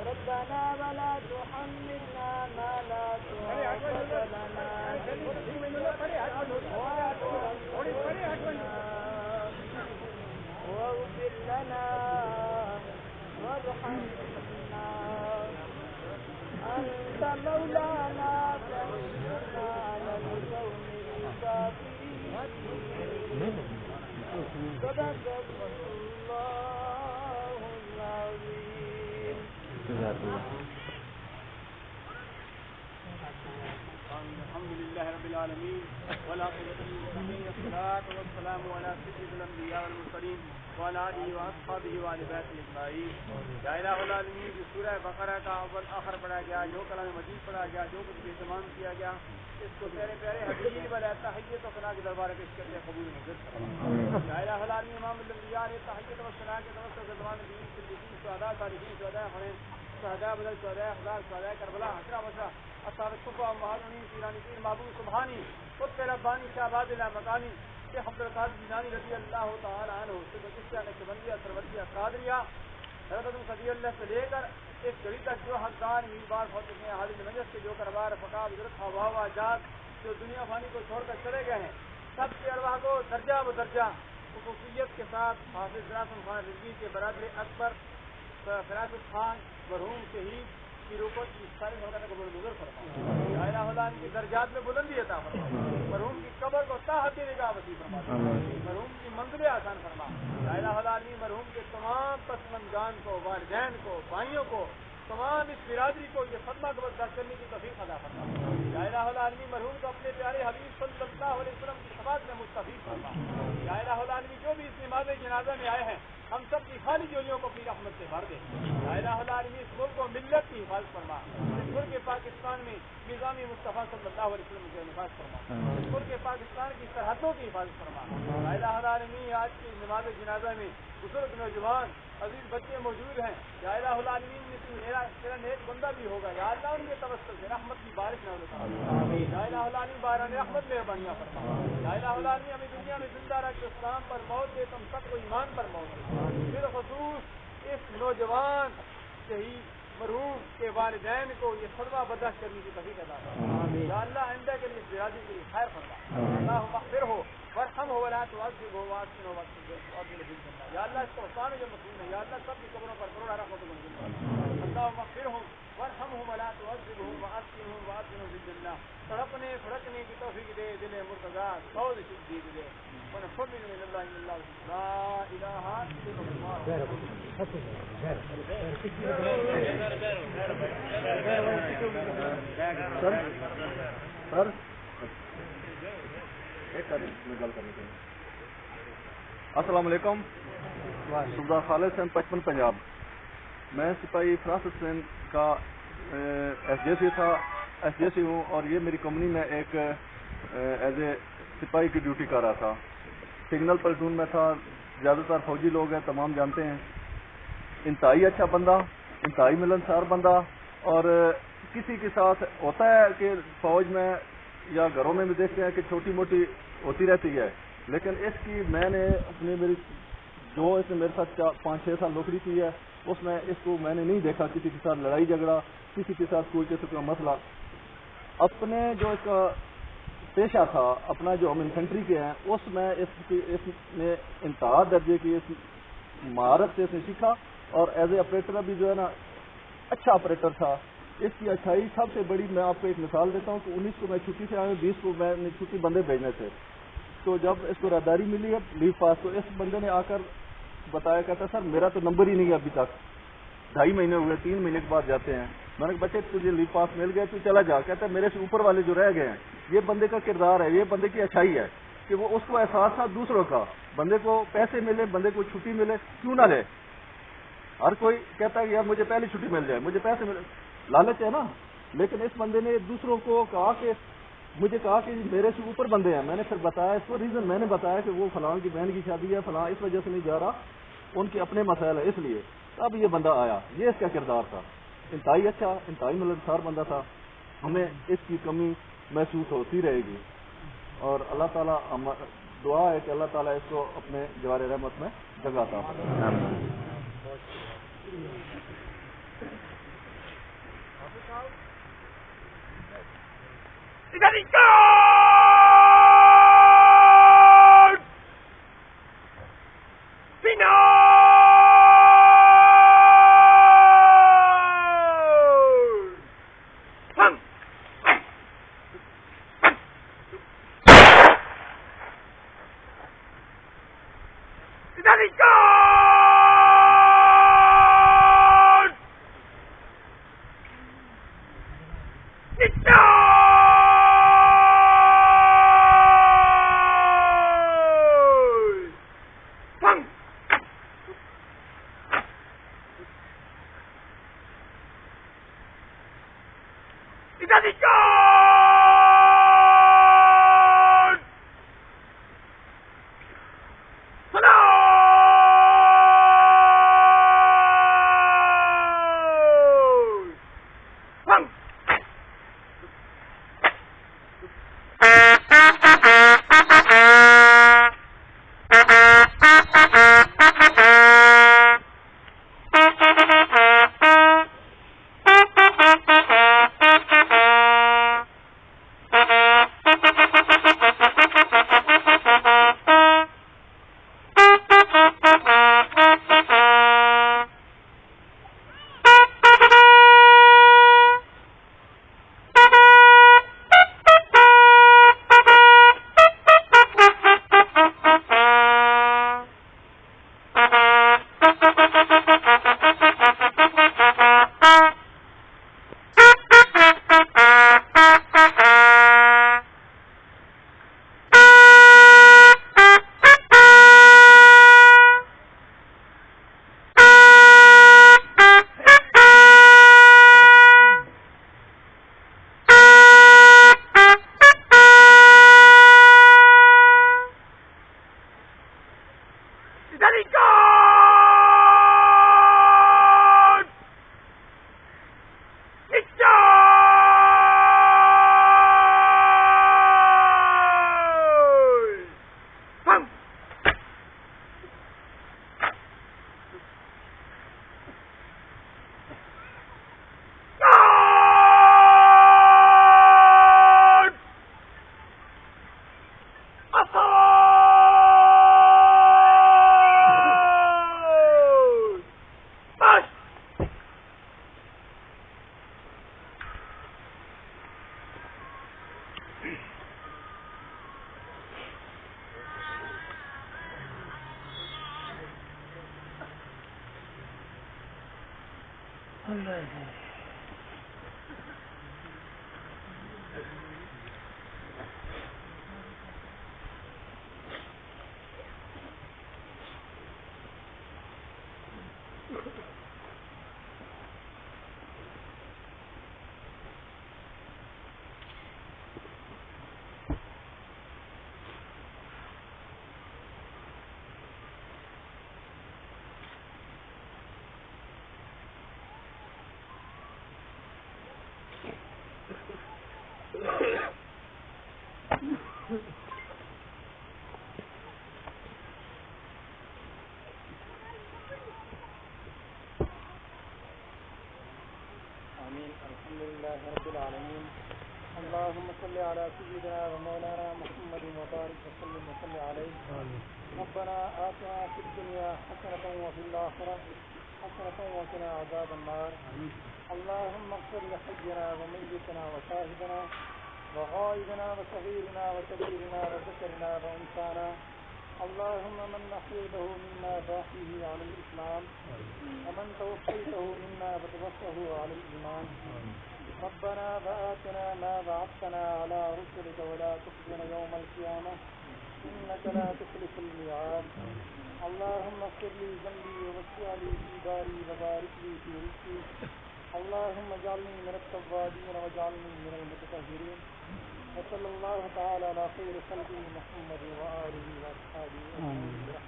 ربنا ولا تحملنا ما لا طاقة لنا واغفر لنا وارحمنا أنت مولانا فانصرنا على القوم الكافرين صدق الله العظيم. الحمد لله رب العالمين والعاقبة للمتقين والصلاة والسلام على سيد الأنبياء والمرسلين وعلى آله وأصحابه وعلى بيته أجمعين. یا الہ العالمین کی سورہ بقرہ کا اول آخر پڑھا گیا، جو کلام مجید پڑھا گیا، جو کچھ بھی اہتمام کیا گیا، اس کو پیارے پیارے حبیب علیہ تحیت و ثنا کے دربار میں پیش کرتے قبول منظور فرما. یا الہ العالمین امام الانبیاء علیہ تحیت و ثنا کے طرف سے زمان نبی صدیقین شہداء صالحین شہداء حنین شہداء بدر شہداء احزاب شہداء کربلا حسرہ وسرہ اصحاب الصفا مہاجرین پیرانی پیر محبوب سبحانی قطب ربانی شہباز مکانی شیخ عبد القادر جیلانی رضی اللہ تعالی عنہ سے بچہ نقشبندیہ سروریا قادریہ حضرت صدی اللہ سے لے کر اس گھڑی تک جو حقدار میربار ہو چکے ہیں حاضر مجلس کے جو کربار فقاب حضرت ہوا جات جو دنیا فانی کو چھوڑ کر چلے گئے ہیں، سب کے ارواح کو درجہ بدرجہ خصوصیت کے ساتھ حافظ جاسم خان رضوی کے برادر اکبر فراست خان مرحوم شہید کی روپت کی ساری حرکت کو منظور فرما. یا الہ العالمین کی درجات میں بلندی عطا فرما، مرحوم کی قبر کو تحت نگاہ وسیع فرما، مرحوم کی منزلیں آسان فرما. یا الہ العالمین مرحوم کے تمام پسماندگان کو، والدین کو، بھائیوں کو، تمام اس برادری کو یہ صدمہ برداشت کرنے کی توفیق عطا فرما. یا الہ العالمین مرحوم کو اپنے پیارے حبیب صلی اللہ علیہ وسلم کی شفاعت میں مستفید فرما. یا الہ العالمین جو بھی اس نماز جنازہ میں آئے ہیں، ہم سب کی خالی جولیوں کو اپنی رحمت سے بھر دے. یا الہ العالمین اس ملک و ملت کی حفاظت فرما، اس ملک پاکستان میں نظام مصطفیٰ صلی اللہ علیہ وسلم کی حفاظت فرما، اس ملک پاکستان کی سرحدوں کی حفاظت فرما. یا الہ العالمین آج کی نماز جنازہ میں بزرگ نوجوان عزیز بچے موجود ہیں. یا الہ العالمین میں تیرا نیک بندہ بھی ہوگا، یا اللہ ان کے توسل سے رحمت کی بارش نہ ہوتا. یا الہ العالمین باران رحمت مہربانیاں فرما. یا الہ العالمین ہمیں دنیا میں زندہ رکھ کے اسلام پر موت دے، تم سب کو ایمان پر موت دے. بالخصوص اس نوجوان شہید مرحوم کے والدین کو یہ صدمہ برداشت کرنے کی توفیق عطا فرما. یا اللہ آئندہ کے لیے اس برادری کے لیے خیر فرما. اللہم اغفرہ وارحمہ ولا تعذبہ واسقہ وادخلہ الجنہ. یا اللہ اس کو حسان جو مسلم ہے، یا اللہ سب کی قبروں پر کروڑا رحمت و منزل فرما. اللہم اغفرہ وارحمہ ولا تعذبہ وادخلہ الجنہ. تڑپنے پھڑکنے کی توفیق دے، دل مرتضیٰ سعود شدید دے. ونفضل من اللہ ان اللہ لا الہ الا اللہ. سر السلام علیکم. صوبہ خالد حسین 55 پنجاب. میں سپاہی فراست حسین کا ایس جے سی تھا، ایس جے سی ہوں، اور یہ میری کمپنی میں ایک ایز اے سپاہی کی ڈیوٹی کر رہا تھا. سگنل پلٹون میں تھا. زیادہ تر فوجی لوگ ہیں، تمام جانتے ہیں. انتہائی اچھا بندہ، انتہائی ملنسار بندہ. اور کسی کے ساتھ ہوتا ہے کہ فوج میں یا گھروں میں بھی دیکھتے ہیں کہ چھوٹی موٹی ہوتی رہتی ہے، لیکن اس کی میں نے اپنے جو اس نے میرے ساتھ 5-6 سال نوکری کی ہے، اس میں اس کو میں نے نہیں دیکھا کسی کے ساتھ لڑائی جھگڑا، کسی کے ساتھ کوئی قسم کا مسئلہ. اپنے جو اس کا پیشہ تھا، اپنا جو ہم انفینٹری کے ہیں، اس میں اس نے انتہا درجے کی اس مہارت سے اس نے سیکھا. اور ایز اے آپریٹر بھی جو ہے نا اچھا آپریٹر تھا. اس کی اچھائی سب سے بڑی میں آپ کو ایک مثال دیتا ہوں کہ 19 کو میں چھٹی سے آیا ہوں، 20 کو میں نے چھٹی بندے بھیجنے تھے. تو جب اس کو راداری ملی ہے لیو پاس، تو اس بندے نے آ کر بتایا، کہتا سر میرا تو نمبر ہی نہیں ہے ابھی تک، 2.5 مہینے ہوئے، 3 مہینے کے بعد جاتے ہیں. میں نے کہا بچے تجھے لیو پاس مل گیا تو چلا جا. کہتا ہے میرے سے اوپر والے جو رہ گئے ہیں، یہ بندے کا کردار ہے، یہ بندے کی اچھائی ہے کہ وہ اس کو احساس تھا دوسروں کا. بندے کو پیسے ملے، بندے کو چھٹی ملے، کیوں نہ لے. ہر کوئی کہتا ہے یار مجھے پہلی چھٹی مل جائے، مجھے پیسے ملے، لالچ ہے نا. لیکن اس بندے نے دوسروں کو کہا کہ مجھے کہا کہ میرے سے اوپر بندے ہیں. میں نے پھر بتایا اس کو ریزن، میں نے بتایا کہ وہ فلاں کی بہن کی شادی ہے، فلاں اس وجہ سے نہیں جا رہا، ان کے اپنے مسائل ہیں اس لیے. اب یہ بندہ آیا، یہ اس کا کردار تھا. انتہائی اچھا، انتہائی ملنسار بندہ تھا. ہمیں اس کی کمی محسوس ہوتی رہے گی. اور اللہ تعالیٰ دعا ہے کہ اللہ تعالیٰ اس کو اپنے جوار رحمت میں جگہ عطا فرمائے. رب العالمين. اللهم صل على سيدنا ومولانا محمد وبارك وسلم وصل عليه. ربنا آتنا في الدنيا حسنة وفي الآخرة حسنة وقنا عذاب النار. اللهم اغفر لحينا وميتنا وشاهدنا وغائبنا وصغيرنا وكبيرنا وذكرنا وأنثانا. اللهم من نحيده منا فاحيه على الإسلام ومن توفيته منا فتوفه على الإيمان. ربنا وآتنا ما وعدتنا على رسلك ولا تخزنا يوم القيامة إنك لا تخلف الميعاد. اللهم اغفر لي ذنبي ووسع لي في داري وبارك لي في رزقي. اللهم اجعلني من التوابين واجعلني من المتطهرين. وصلى الله تعالى على خير خلقه محمد وآله وأصحابه أجمعين.